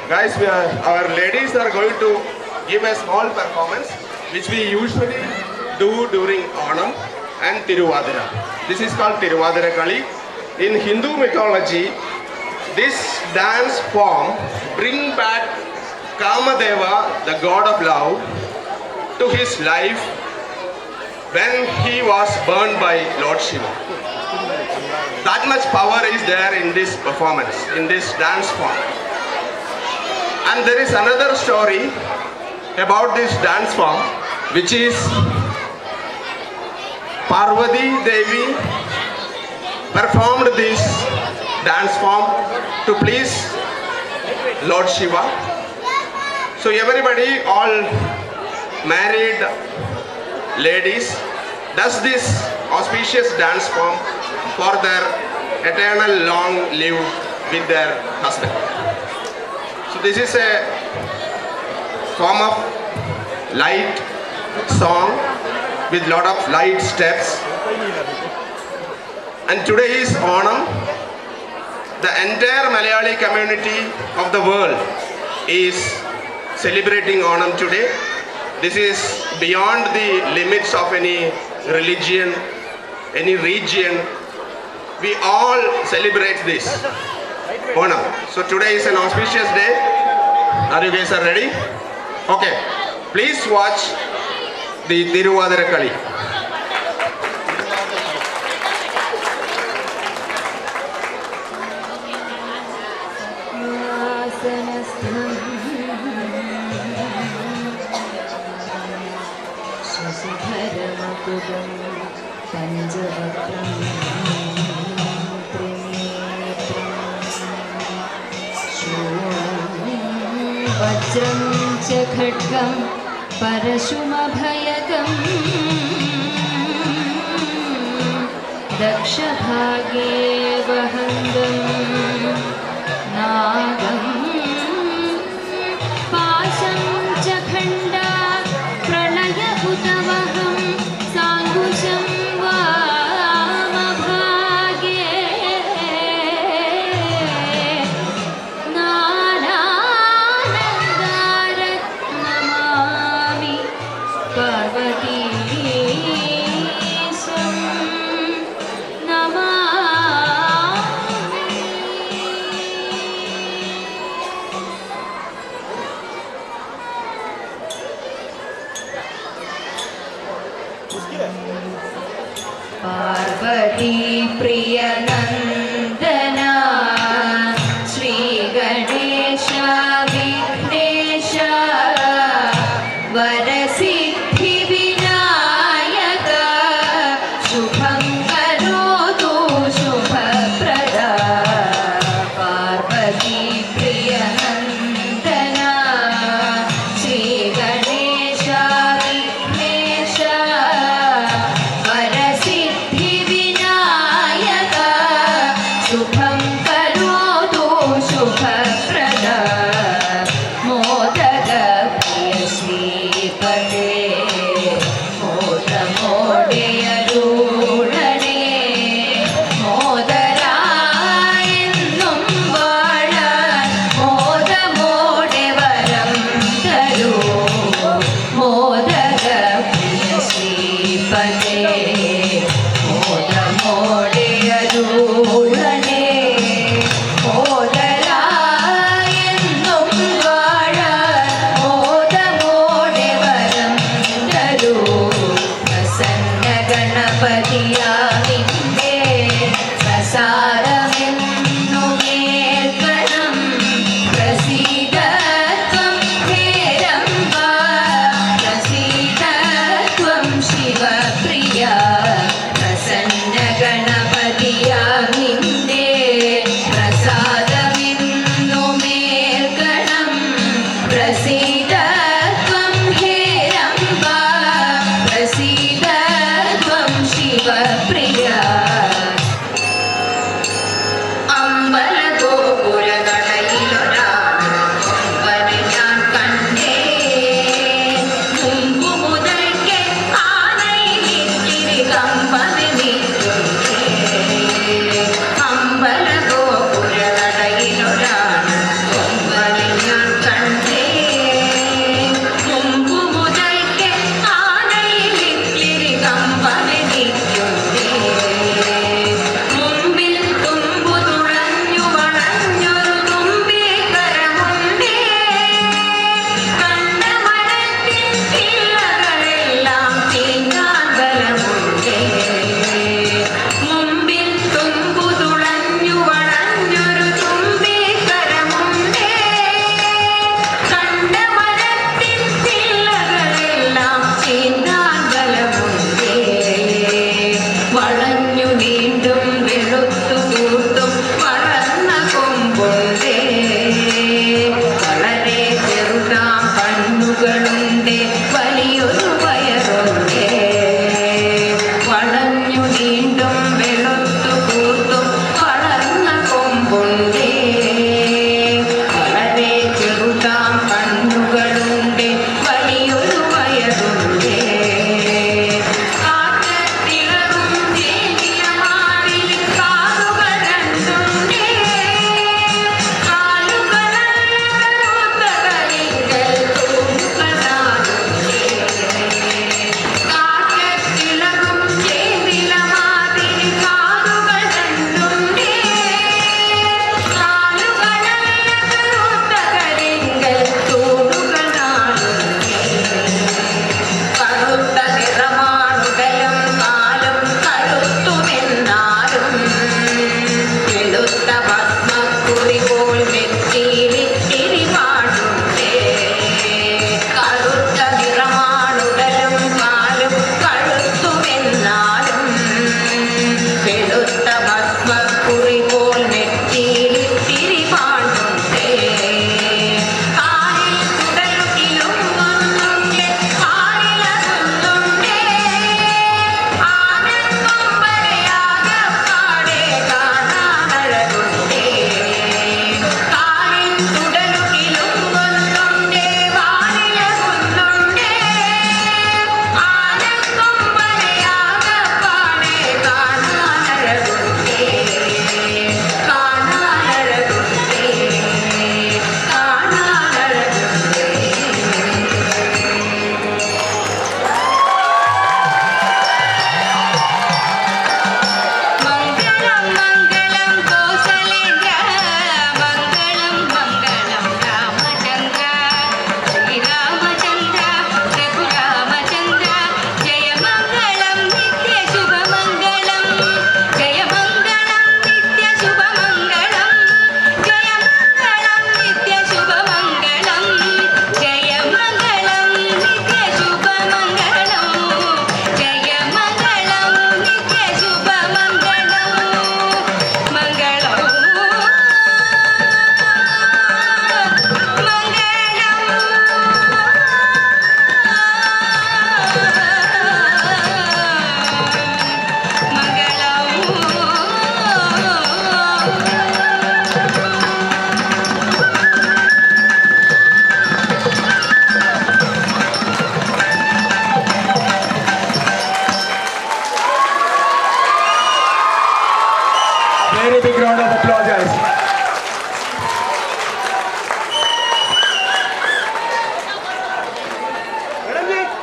Guys, our ladies are going to give a small performance which we usually do during Onam and Tiruvadira. This is called Tiruvadira Kali. In Hindu mythology, this dance form brings back Kamadeva, the god of love, to his life when he was burned by Lord Shiva. That much power is there in this performance, in this dance form. And there is another story about this dance form, which is Parvati Devi performed this dance form to please Lord Shiva. So everybody, all married ladies, does this auspicious dance form for their eternal long live with their husband. So this is a form of light song with lot of light steps. And today is Onam. The entire Malayali community of the world is celebrating Onam today. This is beyond the limits of any religion, any region. We all celebrate this Onam. So today is an auspicious day. Are you guys ready? Okay. Please watch the Tiruvadira Kali. वज्रं च खड्गं परशुमभयदं दक्षभागे वहन्दं नागं पाशं च खण्डा प्रणय उतवहं साङ्कुशं वामभागे पार्वती प्रिय नंदना श्री गणेश विघ्नेश वरसिद्धि विनायक शुभं करोतु शुभप्रदा पार्वती प्रिय नंदना श्री गणेश विघ्नेश शुभं करोतु शुभप्रदा मोदक प्रिय श्रीपते मोदमोडेयरूढ മോദമോടെ അരുളണേ മോദരായെന്നും വാഴാൻ മോദമോടെ വരം തരൂ പ്രസന്ന ഗണപതിയാമിന്റെ പ്രസാദമെന്നുമേൽക്കണം പ്രസീദത്വം ഹേരംബ പ്രസീദത്വം ശിവപ്രിയ പ്രസന്ന ഗണപതിയാമിന്റെ പ്രസാദമെന്നുമേൽക്കണം പ്രസീദത്വം ഹേരംബ പ്രസീദത്വം ശിവപ്രിയ അമ്പലഗോപുരകടയിലൊരാണ് കൊമ്പനെ ഞാൻ കണ്ടേ മുമ്പു മുതൽക്കേ ആനയിലിത്തിരി കമ്പനെ നീട്ടുന്നേ അമ്പലഗോപുരകടയിലൊരാണ് കൊമ്പനെ ഞാൻ കണ്ടേ മുമ്പു മുതൽക്കേ ആനയിലിത്തിരി കമ്പനെ നീട്ടുന്നേ മുമ്പിൽ തുമ്പു തുഴഞ്ഞു വളഞ്ഞൊരു തുമ്പിക്കരമുണ്ടേ കണ്ട മരത്തിൻ കിളകളെല്ലാം തീങ്ങാൻ ബലമുണ്ടേ മുമ്പിൽ തുമ്പു തുഴഞ്ഞു വളഞ്ഞൊരു തുമ്പിക്കരമുണ്ടേ കണ്ട മരത്തിൻ കിളകളെല്ലാം തീങ്ങാൻ ബലമുണ്ടേ വളഞ്ഞു വീണ്ടും വെളുത്തു കൂട്ടും വളർന്ന കൊമ്പുണ്ടേ വളരെ ചെറുതാം കണ്ണുകളുണ്ട് വലിയൊരു വയറുണ്ടേ വളഞ്ഞു വീണ്ടും വെളുത്തു കൂട്ടും വളർന്ന കൊമ്പുണ്ടേ വളരെ ചെറുതാം കണ്ണുകളുണ്ട് വലിയൊരു വയറുണ്ടേ കാറ്റത്തിളകും ചേങ്കിലമാറിൽ കാതുകൾ രണ്ടുണ്ടേ കാലുകളല്ല കരിങ്കൽ തൂണുകളാടുണ്ടേ കാറ്റത്തിളകും ചേങ്കിലമാറിൽ കാതുകൾ രണ്ടുണ്ടേ കാലുകളല്ല കരിങ്കൽ തൂണുകളാടുണ്ടേ കറുത്ത നിറമാണുടലും കാലും കറുത്തുമെന്നാലും വെളുത്ത ഭസ്മക്കുറി പോൽ നെറ്റിയിലിത്തിരി പാടുണ്ടേ കറുത്ത നിറമാണുടലും കാലും കറുത്തുമെന്നാലും വെളുത്ത ഭസ്മക്കുറി പോൽ നെറ്റിയിലിത്തിരി പാടുണ്ടേ കാലിൽ തുടലുകിലുങ്ങുന്നുണ്ടേ കാലിലകുന്നുണ്ടേ ആനക്കൊമ്പരയാകപ്പാടെ കാണാനഴകുണ്ടേ കാലിൽ തുടലുകിലുങ്ങുന്നുണ്ടേ വാലിലകുന്നുണ്ടേ ആനക്കൊമ്പരയാകപ്പാടെ കാണാനഴകുണ്ടേ മംഗളം മംഗളം കോസലേന്ദ്ര മംഗളം മംഗളം രാമചന്ദ്ര ശ്രീരാമചന്ദ്ര രഘുരാമചന്ദ്ര ജയമംഗളം നിത്യശുഭമംഗളം ജയമംഗളം നിത്യശുഭമംഗളം ജയമംഗളം നിത്യശുഭമംഗളം ജയമംഗളം നിത്യശുഭമംഗളം ജയമംഗളം നിത്യശുഭമംഗളം മംഗളം Very big round of